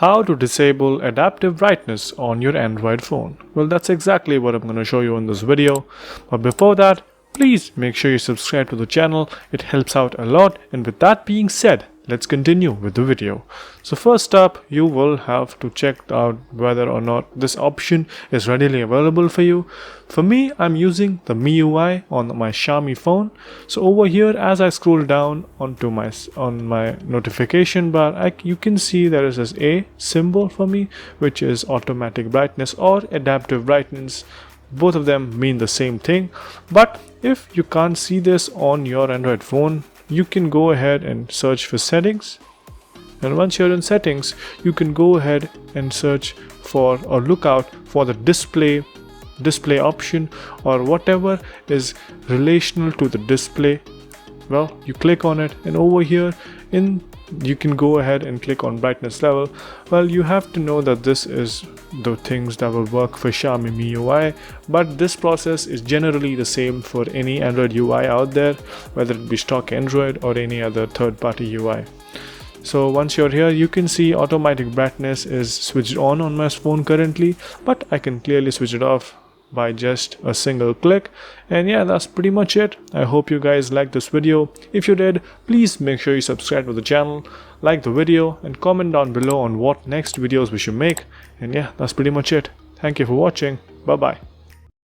How to disable adaptive brightness on your Android phone. Well, that's exactly what I'm going to show you in this video. But before that, please make sure you subscribe to the channel. It helps out a lot. And with that being said, let's continue with the video. So first up, you will have to check out whether or not this option is readily available for you. For me, I'm using the MIUI on my Xiaomi phone. So over here, as I scroll down onto my notification bar, you can see there is this A symbol for me, which is automatic brightness or adaptive brightness. Both of them mean the same thing. But if you can't see this on your Android phone, you can go ahead and search for settings, and once you're in settings, you can go ahead and search for or look out for the display option or whatever is relational to the display. Well, you click on it, and over here you can go ahead and click on brightness level. Well, you have to know that this is the things that will work for Xiaomi MIUI, but this process is generally the same for any Android UI out there, whether it be stock Android or any other third-party UI. So once you're here, you can see automatic brightness is switched on my phone currently, but I can clearly switch it off by just a single click. And yeah, that's pretty much it. I hope you guys liked this video. If you did, please make sure you subscribe to the channel, like the video, and comment down below on what next videos we should make. And yeah, that's pretty much it. Thank you for watching. Bye bye.